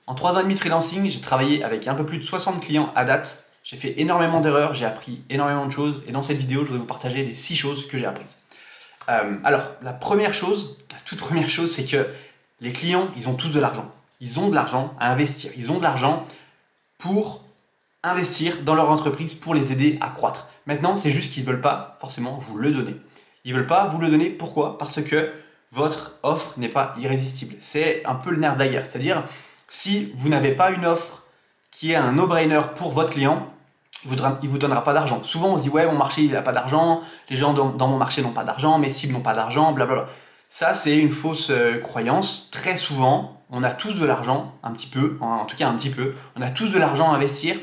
En 3 ans et demi de freelancing, j'ai travaillé avec un peu plus de 60 clients à date. J'ai fait énormément d'erreurs, j'ai appris énormément de choses. Et dans cette vidéo, je voudrais vous partager les 6 choses que j'ai apprises. Alors, la toute première chose, c'est que les clients, ils ont tous de l'argent. Ils ont de l'argent à investir. Ils ont de l'argent pour investir dans leur entreprise, pour les aider à croître. Maintenant, c'est juste qu'ils ne veulent pas forcément vous le donner. Ils ne veulent pas vous le donner. Pourquoi? Parce que votre offre n'est pas irrésistible. C'est un peu le nerf de la guerre. C'est-à-dire, si vous n'avez pas une offre qui est un no-brainer pour votre client, il ne vous donnera pas d'argent. Souvent, on se dit « ouais, mon marché, il n'a pas d'argent, les gens dans mon marché n'ont pas d'argent, mes cibles n'ont pas d'argent, blablabla. » Ça, c'est une fausse croyance. Très souvent, on a tous de l'argent, un petit peu, en tout cas un petit peu, on a tous de l'argent à investir.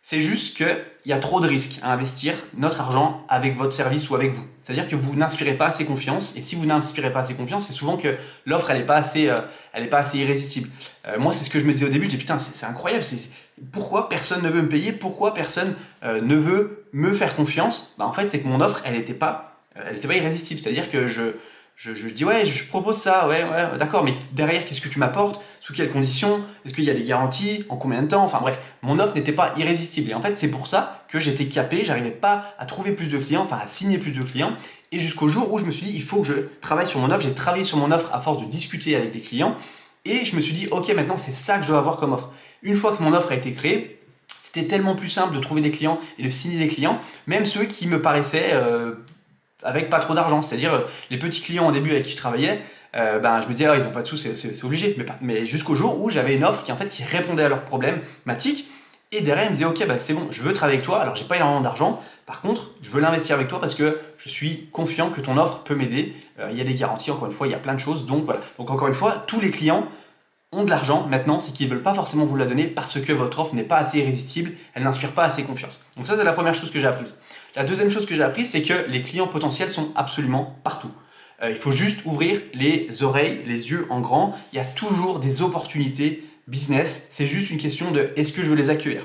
C'est juste qu'il y a trop de risques à investir notre argent avec votre service ou avec vous. C'est-à-dire que vous n'inspirez pas assez confiance. Et si vous n'inspirez pas assez confiance, c'est souvent que l'offre, elle n'est pas assez irrésistible. Moi, c'est ce que je me disais au début. Je dis putain, c'est incroyable. Pourquoi personne ne veut me payer? Pourquoi personne ne veut me faire confiance? En fait, c'est que mon offre, elle n'était pas irrésistible. C'est-à-dire que je dis ouais, je propose ça, ouais, d'accord, mais derrière, qu'est-ce que tu m'apportes? Sous quelles conditions? Est-ce qu'il y a des garanties? En combien de temps? Enfin bref, mon offre n'était pas irrésistible. Et en fait, c'est pour ça que j'étais capé, j'arrivais pas à trouver plus de clients, enfin à signer plus de clients. Et jusqu'au jour où je me suis dit, il faut que je travaille sur mon offre. J'ai travaillé sur mon offre à force de discuter avec des clients. Et je me suis dit, ok, maintenant c'est ça que je dois avoir comme offre. Une fois que mon offre a été créée, c'était tellement plus simple de trouver des clients et de signer des clients, même ceux qui me paraissaient avec pas trop d'argent. C'est-à-dire les petits clients au début avec qui je travaillais, je me disais, ils n'ont pas de sous, c'est obligé. Mais jusqu'au jour où j'avais une offre qui répondait à leurs problématiques. Et derrière, ils me disaient, ok, c'est bon, je veux travailler avec toi. Alors, j'ai pas énormément d'argent. Par contre, je veux l'investir avec toi parce que je suis confiant que ton offre peut m'aider. Il y a des garanties, encore une fois, il y a plein de choses. Donc, voilà. Donc, encore une fois, tous les clients ont de l'argent. Maintenant, c'est qu'ils ne veulent pas forcément vous la donner parce que votre offre n'est pas assez irrésistible. Elle n'inspire pas assez confiance. Donc, ça, c'est la première chose que j'ai apprise. La deuxième chose que j'ai apprise, c'est que les clients potentiels sont absolument partout. Il faut juste ouvrir les oreilles, les yeux en grand. Il y a toujours des opportunités business. C'est juste une question de est-ce que je veux les accueillir.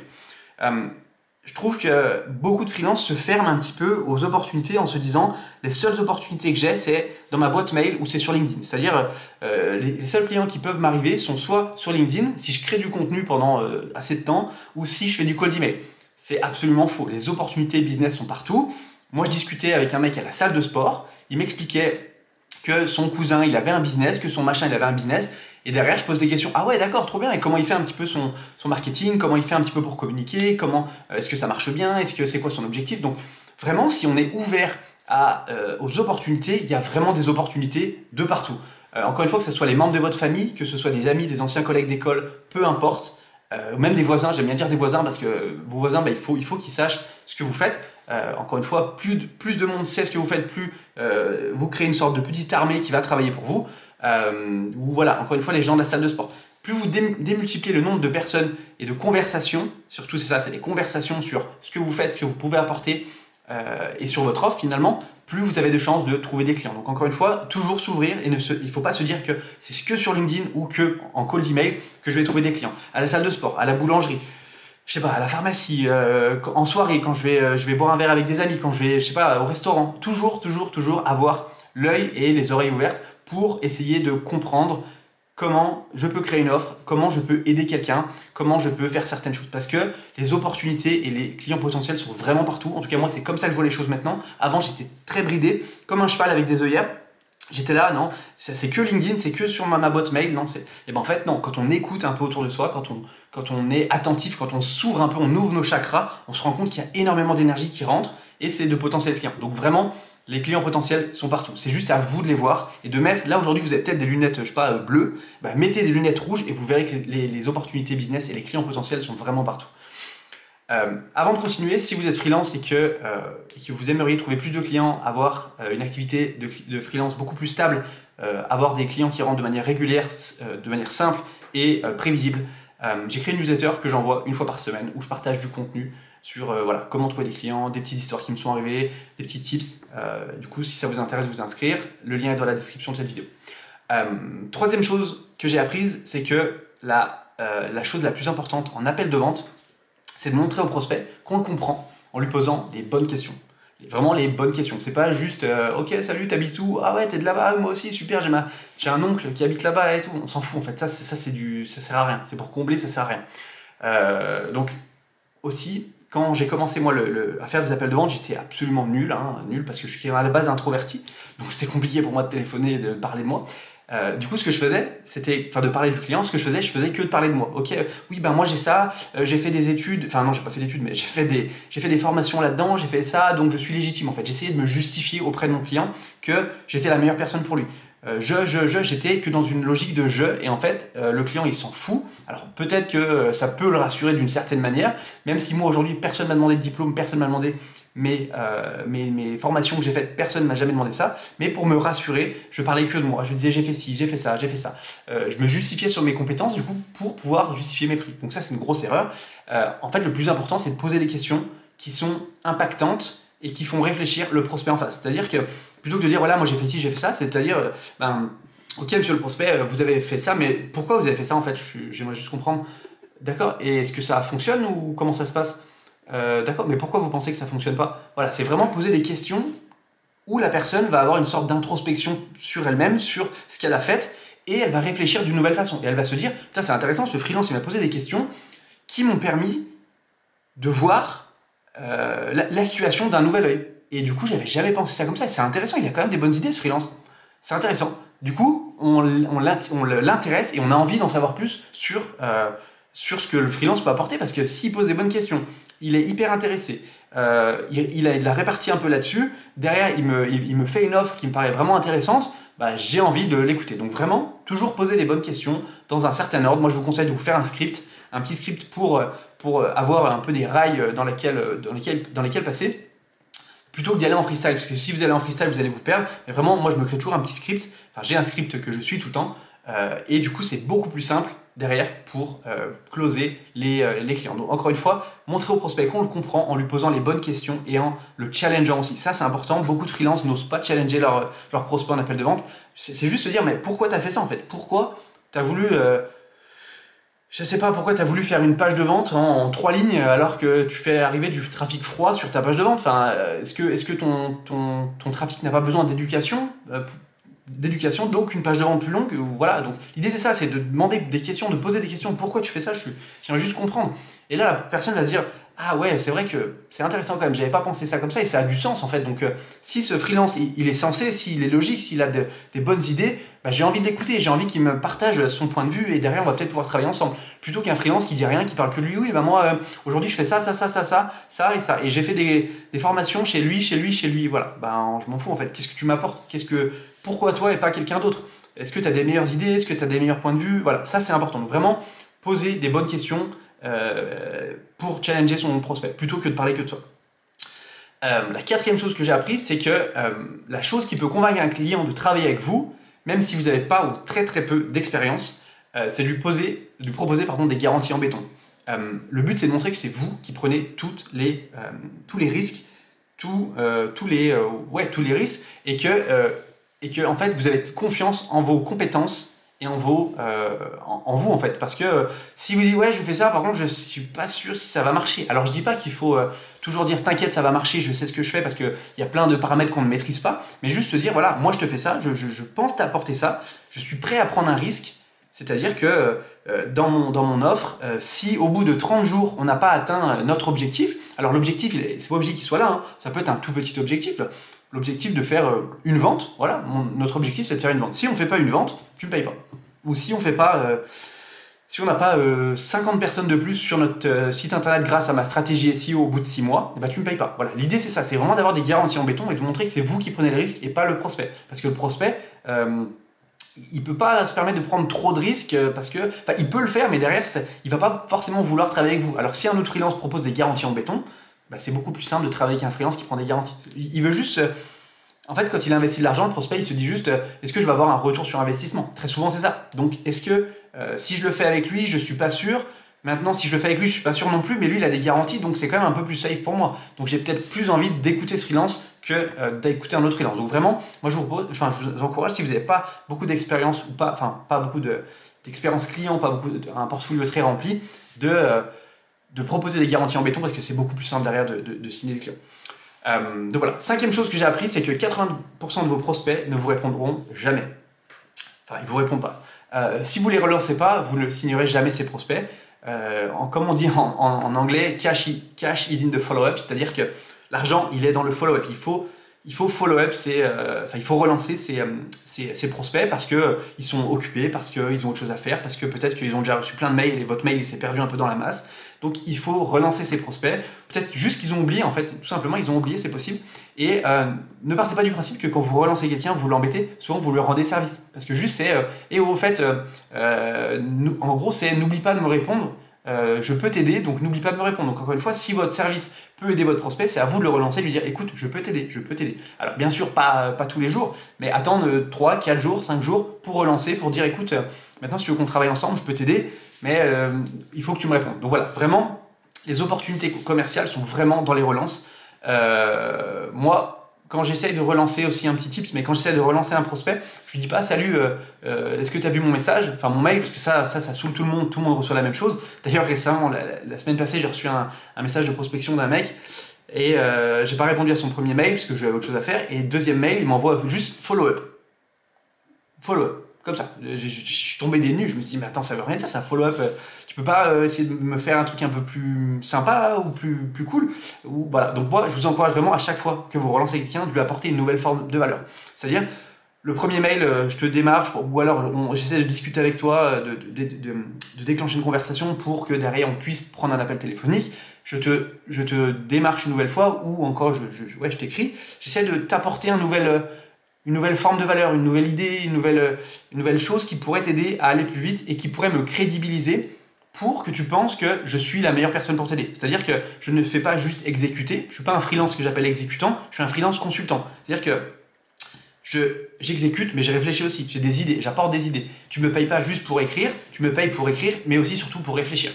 Je trouve que beaucoup de freelances se ferment un petit peu aux opportunités en se disant les seules opportunités que j'ai, c'est dans ma boîte mail ou c'est sur LinkedIn. C'est-à-dire les seuls clients qui peuvent m'arriver sont soit sur LinkedIn, si je crée du contenu pendant assez de temps, ou si je fais du cold email. C'est absolument faux. Les opportunités business sont partout. Moi, je discutais avec un mec à la salle de sport. Il m'expliquait que son cousin, il avait un business, que son machin, il avait un business. Et derrière, je pose des questions. Ah ouais, d'accord, trop bien. Et comment il fait un petit peu son marketing? Comment il fait un petit peu pour communiquer? Est-ce que ça marche bien? C'est quoi son objectif? Donc, vraiment, si on est ouvert aux opportunités, il y a vraiment des opportunités de partout. Encore une fois, que ce soit les membres de votre famille, que ce soit des amis, des anciens collègues d'école, peu importe. Même des voisins, j'aime bien dire des voisins parce que vos voisins, il faut qu'ils sachent ce que vous faites. Encore une fois, plus de monde sait ce que vous faites, plus vous créez une sorte de petite armée qui va travailler pour vous. Ou voilà, encore une fois, les gens de la salle de sport. Plus vous démultipliez le nombre de personnes et de conversations, surtout c'est ça, c'est des conversations sur ce que vous faites, ce que vous pouvez apporter et sur votre offre finalement, plus vous avez de chances de trouver des clients. Donc encore une fois, toujours s'ouvrir et il ne faut pas se dire que c'est que sur LinkedIn ou que en cold email que je vais trouver des clients. À la salle de sport, à la boulangerie, je sais pas, à la pharmacie, en soirée, quand je vais boire un verre avec des amis, quand je vais, je sais pas, au restaurant. Toujours avoir l'œil et les oreilles ouvertes pour essayer de comprendre comment je peux créer une offre, comment je peux aider quelqu'un, comment je peux faire certaines choses. Parce que les opportunités et les clients potentiels sont vraiment partout. En tout cas, moi, c'est comme ça que je vois les choses maintenant. Avant, j'étais très bridé, comme un cheval avec des œillères. J'étais là, non, c'est que LinkedIn, c'est que sur ma boîte mail, non, et en fait, non, quand on écoute un peu autour de soi, quand on est attentif, quand on s'ouvre un peu, on ouvre nos chakras, on se rend compte qu'il y a énormément d'énergie qui rentre et c'est de potentiels clients. Donc vraiment, les clients potentiels sont partout. C'est juste à vous de les voir et de mettre, là aujourd'hui vous avez peut-être des lunettes, je sais pas, bleues, mettez des lunettes rouges et vous verrez que les opportunités business et les clients potentiels sont vraiment partout. Avant de continuer, si vous êtes freelance et que vous aimeriez trouver plus de clients, avoir une activité de freelance beaucoup plus stable, avoir des clients qui rentrent de manière régulière, de manière simple et prévisible, j'ai créé une newsletter que j'envoie une fois par semaine où je partage du contenu sur comment trouver des clients, des petites histoires qui me sont arrivées, des petits tips. Du coup, si ça vous intéresse, vous inscrire. Le lien est dans la description de cette vidéo. Troisième chose que j'ai apprise, c'est que la chose la plus importante en appel de vente, c'est de montrer au prospect qu'on le comprend en lui posant les bonnes questions. Vraiment les bonnes questions. C'est pas juste ok, salut, t'habites où? Ah ouais, t'es de là-bas, moi aussi, super, j'ai un oncle qui habite là-bas et tout. On s'en fout en fait. Ça ça sert à rien. C'est pour combler, ça sert à rien. Donc aussi, quand j'ai commencé moi à faire des appels de vente, j'étais absolument nul, hein, nul parce que je suis à la base introverti, donc c'était compliqué pour moi de téléphoner et de parler de moi. Du coup, ce que je faisais, c'était, enfin, de parler du client. Ce que je faisais que de parler de moi. Ok, oui, ben moi j'ai ça, j'ai fait des études, enfin non, j'ai pas fait d'études, mais j'ai fait des formations là-dedans, j'ai fait ça, donc je suis légitime en fait. J'essayais de me justifier auprès de mon client que j'étais la meilleure personne pour lui. J'étais que dans une logique de je, et en fait, le client il s'en fout. Alors peut-être que ça peut le rassurer d'une certaine manière, même si moi aujourd'hui personne m'a demandé de diplôme, personne m'a demandé mes formations que j'ai faites, personne ne m'a jamais demandé ça, mais pour me rassurer, je parlais que de moi. Je disais j'ai fait ci, j'ai fait ça, j'ai fait ça. Je me justifiais sur mes compétences du coup pour pouvoir justifier mes prix. Donc ça c'est une grosse erreur. En fait le plus important c'est de poser des questions qui sont impactantes et qui font réfléchir le prospect en face. C'est-à-dire que plutôt que de dire voilà moi j'ai fait ci, j'ai fait ça, c'est-à-dire ok monsieur le prospect, vous avez fait ça, mais pourquoi vous avez fait ça en fait? J'aimerais juste comprendre. D'accord, et est-ce que ça fonctionne ou comment ça se passe? D'accord, mais pourquoi vous pensez que ça fonctionne pas? Voilà, c'est vraiment poser des questions où la personne va avoir une sorte d'introspection sur elle-même, sur ce qu'elle a fait, et elle va réfléchir d'une nouvelle façon. Et elle va se dire, putain, c'est intéressant, ce freelance, il m'a posé des questions qui m'ont permis de voir la situation d'un nouvel œil. Et du coup, j'avais jamais pensé ça comme ça. Et c'est intéressant, il a quand même des bonnes idées, ce freelance. C'est intéressant. Du coup, on l'intéresse et on a envie d'en savoir plus sur ce que le freelance peut apporter, parce que s'il pose des bonnes questions, il est hyper intéressé, il a réparti un peu là-dessus, derrière il me fait une offre qui me paraît vraiment intéressante, bah, j'ai envie de l'écouter. Donc vraiment, toujours poser les bonnes questions dans un certain ordre. Moi je vous conseille de vous faire un petit script pour avoir un peu des rails dans lesquels passer, plutôt que d'y aller en freestyle, parce que si vous allez en freestyle, vous allez vous perdre. Mais vraiment, moi, je me crée toujours un petit script. Enfin, j'ai un script que je suis tout le temps, et du coup, c'est beaucoup plus simple derrière pour closer les clients. Donc, encore une fois, montrer au prospect qu'on le comprend en lui posant les bonnes questions et en le challengeant aussi. Ça, c'est important. Beaucoup de freelances n'osent pas challenger leur prospect en appel de vente. C'est juste se dire, mais pourquoi tu as fait ça en fait? Pourquoi tu as voulu je sais pas pourquoi tu as voulu faire une page de vente en 3 lignes alors que tu fais arriver du trafic froid sur ta page de vente. Enfin, est-ce que ton trafic n'a pas besoin d'éducation, donc une page de vente plus longue? Voilà, donc l'idée c'est ça, c'est de demander des questions, de poser des questions. Pourquoi tu fais ça? J'aimerais juste comprendre. Et là, la personne va se dire, ah ouais, c'est vrai que c'est intéressant quand même, j'avais pas pensé ça comme ça et ça a du sens en fait. Donc si ce freelance, il est censé, s'il est logique, s'il a des bonnes idées, bah, j'ai envie de l'écouter, j'ai envie qu'il me partage son point de vue et derrière on va peut-être pouvoir travailler ensemble. Plutôt qu'un freelance qui dit rien, qui parle que de lui, oui, bah moi aujourd'hui je fais ça et ça. Et j'ai fait des formations chez lui, voilà. Ben je m'en fous en fait. Qu'est-ce que tu m'apportes? Pourquoi toi et pas quelqu'un d'autre? Est-ce que tu as des meilleures idées? Est-ce que tu as des meilleurs points de vue? Voilà, ça c'est important. Donc vraiment poser des bonnes questions pour challenger son prospect, plutôt que de parler que de toi. La quatrième chose que j'ai apprise, c'est que la chose qui peut convaincre un client de travailler avec vous, même si vous n'avez pas ou très très peu d'expérience, c'est de lui proposer des garanties en béton. Le but, c'est de montrer que c'est vous qui prenez tous les risques, tous les risques, et que en fait, vous avez confiance en vos compétences et en vous en fait, parce que si vous dites ouais je fais ça, par contre je suis pas sûr si ça va marcher. Alors je dis pas qu'il faut toujours dire t'inquiète ça va marcher, je sais ce que je fais, parce qu'il y a plein de paramètres qu'on ne maîtrise pas, mais juste se dire voilà moi je te fais ça, je pense t'apporter ça, je suis prêt à prendre un risque. C'est-à-dire que dans mon offre, si au bout de 30 jours on n'a pas atteint notre objectif, alors l'objectif c'est pas obligé qu'il soit là, hein, ça peut être un tout petit objectif. L'objectif de faire une vente, voilà, notre objectif c'est de faire une vente. Si on ne fait pas une vente, tu ne me payes pas. Ou si on fait pas, si on n'a pas 50 personnes de plus sur notre site internet grâce à ma stratégie SEO au bout de 6 mois, eh ben, tu ne me payes pas. Voilà, l'idée c'est ça, c'est vraiment d'avoir des garanties en béton et de montrer que c'est vous qui prenez le risque et pas le prospect. Parce que le prospect, il peut pas se permettre de prendre trop de risques parce que, il peut le faire, mais derrière, il va pas forcément vouloir travailler avec vous. Alors si un autre freelance propose des garanties en béton, bah, c'est beaucoup plus simple de travailler avec un freelance qui prend des garanties. Il veut juste, en fait, quand il investit de l'argent, le prospect, il se dit juste, est-ce que je vais avoir un retour sur investissement? Très souvent, c'est ça. Donc, est-ce que si je le fais avec lui, je suis pas sûr. Maintenant, si je le fais avec lui, je suis pas sûr non plus, mais lui, il a des garanties, donc c'est quand même un peu plus safe pour moi. Donc, j'ai peut-être plus envie d'écouter ce freelance que d'écouter un autre freelance. Donc, vraiment, moi, je vous encourage, si vous n'avez pas beaucoup d'expérience ou pas, pas beaucoup d'expérience client, pas beaucoup un portfolio très rempli, de proposer des garanties en béton parce que c'est beaucoup plus simple derrière de signer des clients. Donc voilà, cinquième chose que j'ai appris, c'est que 80% de vos prospects ne vous répondront jamais. Enfin, ils ne vous répondent pas. Si vous ne les relancez pas, vous ne signerez jamais ces prospects. Comme on dit en anglais, cash is in the follow-up, c'est-à-dire que l'argent, il est dans le follow-up. Il faut follow-up, il faut relancer ces prospects parce qu'ils sont occupés, parce qu'ils ont autre chose à faire, parce que peut-être qu'ils ont déjà reçu plein de mails et votre mail s'est perdu un peu dans la masse. Donc il faut relancer ces prospects. Peut-être juste qu'ils ont oublié, en fait, tout simplement, ils ont oublié, c'est possible. Et ne partez pas du principe que quand vous relancez quelqu'un, vous l'embêtez, souvent vous lui rendez service. Parce que juste c'est, au fait, en gros, c'est n'oublie pas de me répondre. Je peux t'aider, donc n'oublie pas de me répondre. Donc encore une fois, si votre service peut aider votre prospect, c'est à vous de le relancer, de lui dire écoute, je peux t'aider, je peux t'aider. Alors bien sûr, pas tous les jours, mais attendre 3, 4 jours, 5 jours pour relancer, pour dire écoute, maintenant si tu veux qu'on travaille ensemble, je peux t'aider, mais il faut que tu me répondes. Donc voilà, vraiment, les opportunités commerciales sont vraiment dans les relances. Moi, quand j'essaye de relancer aussi un petit tips, mais quand j'essaie de relancer un prospect, je lui dis pas salut, est-ce que tu as vu mon message, enfin mon mail, parce que ça saoule tout le monde reçoit la même chose. D'ailleurs récemment, la semaine passée, j'ai reçu un message de prospection d'un mec et j'ai pas répondu à son premier mail parce que j'avais autre chose à faire. Et deuxième mail, il m'envoie juste follow-up. Follow-up, comme ça. Je suis tombé des nues, je me suis dit mais attends, ça veut rien dire ça, follow-up. Tu peux pas essayer de me faire un truc un peu plus sympa ou plus cool ou, voilà. Donc moi, je vous encourage vraiment à chaque fois que vous relancez quelqu'un de lui apporter une nouvelle forme de valeur. C'est-à-dire, le premier mail, je te démarche, ou alors j'essaie de discuter avec toi, de déclencher une conversation pour que derrière on puisse prendre un appel téléphonique. Je te démarche une nouvelle fois ou encore je t'écris. J'essaie de t'apporter une nouvelle forme de valeur, une nouvelle idée, une nouvelle chose qui pourrait t'aider à aller plus vite et qui pourrait me crédibiliser pour que tu penses que je suis la meilleure personne pour t'aider. C'est-à-dire que je ne fais pas juste exécuter, je ne suis pas un freelance que j'appelle exécutant, je suis un freelance consultant. C'est-à-dire que j'exécute, mais j'ai réfléchi aussi, j'ai des idées, j'apporte des idées. Tu ne me payes pas juste pour écrire, tu me payes pour écrire, mais aussi surtout pour réfléchir.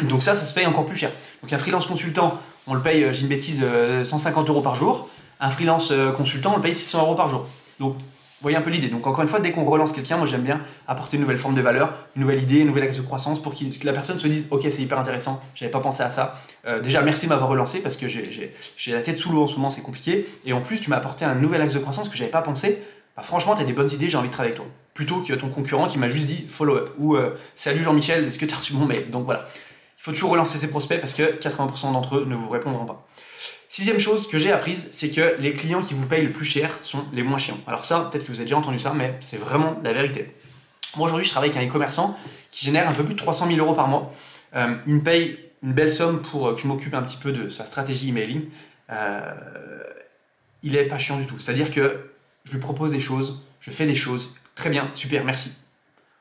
Donc ça se paye encore plus cher. Donc un freelance consultant, on le paye, j'ai une bêtise, 150 € par jour. Un freelance consultant, on le paye 600 € par jour. Donc vous voyez un peu l'idée. Donc encore une fois, dès qu'on relance quelqu'un, moi j'aime bien apporter une nouvelle forme de valeur, une nouvelle idée, une nouvelle axe de croissance pour que la personne se dise ok, c'est hyper intéressant, j'avais pas pensé à ça. Déjà merci de m'avoir relancé parce que j'ai la tête sous l'eau en ce moment, c'est compliqué. Et en plus tu m'as apporté un nouvel axe de croissance que j'avais pas pensé. Bah, franchement, tu as des bonnes idées, j'ai envie de travailler avec toi. Plutôt que ton concurrent qui m'a juste dit follow-up ou salut Jean-Michel, est-ce que tu as reçu mon mail? Donc voilà, il faut toujours relancer ses prospects parce que 80% d'entre eux ne vous répondront pas. Sixième chose que j'ai apprise, c'est que les clients qui vous payent le plus cher sont les moins chiants. Alors ça, peut-être que vous avez déjà entendu ça, mais c'est vraiment la vérité. Moi aujourd'hui, je travaille avec un e-commerçant qui génère un peu plus de 300 000 € par mois. Il me paye une belle somme pour que je m'occupe un petit peu de sa stratégie emailing. Il n'est pas chiant du tout. C'est-à-dire que je lui propose des choses, je fais des choses, très bien, super, merci.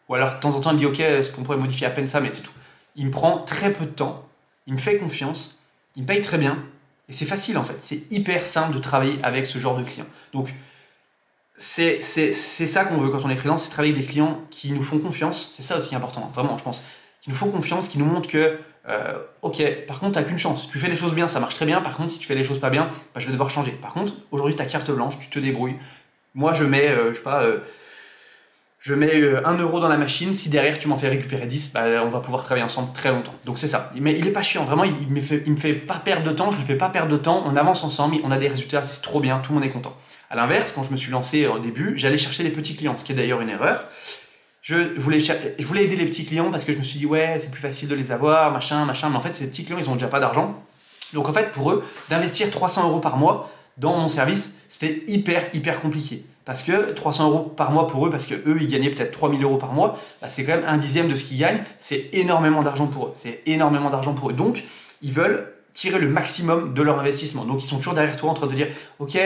Ou alors de temps en temps, il me dit ok, est-ce qu'on pourrait modifier à peine ça, mais c'est tout. Il me prend très peu de temps, il me fait confiance, il me paye très bien. Et c'est facile en fait, c'est hyper simple de travailler avec ce genre de clients. Donc c'est ça qu'on veut quand on est freelance, c'est travailler avec des clients qui nous font confiance. C'est ça aussi qui est important, vraiment je pense. Qui nous font confiance, qui nous montrent que ok, par contre t'as qu'une chance. Tu fais les choses bien, ça marche très bien. Par contre si tu fais les choses pas bien, bah, je vais devoir changer. Par contre aujourd'hui t'as carte blanche, tu te débrouilles. Moi je mets, je sais pas... je mets 1 € dans la machine, si derrière tu m'en fais récupérer 10, bah, on va pouvoir travailler ensemble très longtemps. Donc c'est ça. Mais il est pas chiant, vraiment, il me fait pas perdre de temps, je lui fais pas perdre de temps, on avance ensemble, on a des résultats, c'est trop bien, tout le monde est content. À l'inverse, quand je me suis lancé au début, j'allais chercher les petits clients, ce qui est d'ailleurs une erreur. Je voulais aider les petits clients parce que je me suis dit ouais, c'est plus facile de les avoir, machin, mais en fait ces petits clients ils ont déjà pas d'argent. Donc en fait pour eux, d'investir 300 € par mois dans mon service, c'était hyper compliqué. Parce que 300 € par mois pour eux, parce qu'eux ils gagnaient peut-être 3000 € par mois, bah, c'est quand même 1/10 de ce qu'ils gagnent, c'est énormément d'argent pour eux. C'est énormément d'argent pour eux. Donc ils veulent tirer le maximum de leur investissement. Donc ils sont toujours derrière toi en train de dire ok,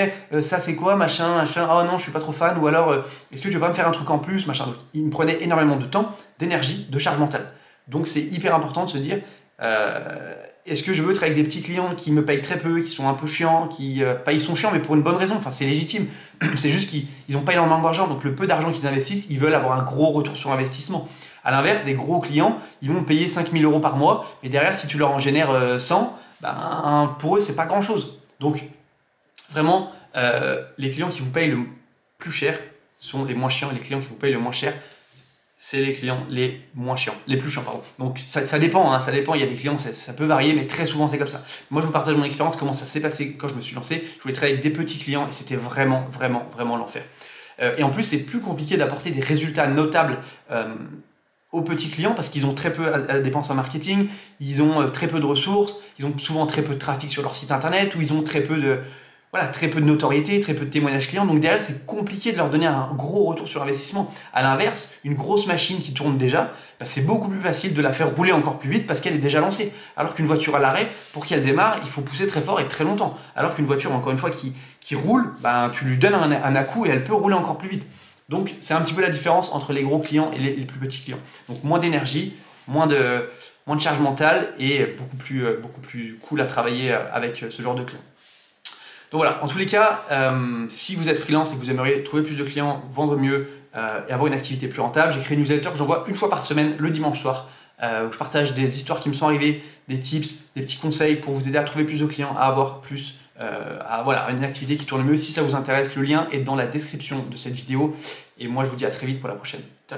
ça c'est quoi, machin, oh non je suis pas trop fan, ou alors est-ce que tu veux pas me faire un truc en plus, machin. Donc ils me prenaient énormément de temps, d'énergie, de charge mentale. Donc c'est hyper important de se dire est-ce que je veux travailler avec des petits clients qui me payent très peu, qui sont un peu chiants, ils sont chiants mais pour une bonne raison, enfin c'est légitime. C'est juste qu'ils n'ont pas énormément d'argent, donc le peu d'argent qu'ils investissent, ils veulent avoir un gros retour sur investissement. À l'inverse, des gros clients, ils vont payer 5000 € par mois, mais derrière si tu leur en génères 100, ben, pour eux c'est pas grand chose. Donc vraiment, les clients qui vous payent le plus cher sont les moins chiants, et les clients qui vous payent le moins cher c'est les clients les moins chiants, les plus chiants, pardon. Donc ça dépend, hein, ça dépend, il y a des clients, ça peut varier, mais très souvent c'est comme ça. Moi je vous partage mon expérience, comment ça s'est passé quand je me suis lancé. Je voulais travailler avec des petits clients et c'était vraiment l'enfer. Et en plus c'est plus compliqué d'apporter des résultats notables aux petits clients parce qu'ils ont très peu à dépenser en marketing, ils ont très peu de ressources, ils ont souvent très peu de trafic sur leur site internet ou ils ont très peu de notoriété, très peu de témoignages clients. Donc derrière, c'est compliqué de leur donner un gros retour sur investissement. À l'inverse, une grosse machine qui tourne déjà, c'est beaucoup plus facile de la faire rouler encore plus vite parce qu'elle est déjà lancée. Alors qu'une voiture à l'arrêt, pour qu'elle démarre, il faut pousser très fort et très longtemps. Alors qu'une voiture, encore une fois, qui roule, tu lui donnes un à-coup et elle peut rouler encore plus vite. Donc c'est un petit peu la différence entre les gros clients et les plus petits clients. Donc moins d'énergie, moins de charge mentale et beaucoup plus cool à travailler avec ce genre de clients. Donc voilà, en tous les cas, si vous êtes freelance et que vous aimeriez trouver plus de clients, vendre mieux et avoir une activité plus rentable, j'ai créé une newsletter que j'envoie une fois par semaine, le dimanche soir, où je partage des histoires qui me sont arrivées, des tips, des petits conseils pour vous aider à trouver plus de clients, à avoir plus, une activité qui tourne mieux. Si ça vous intéresse, le lien est dans la description de cette vidéo. Et moi, je vous dis à très vite pour la prochaine. Ciao.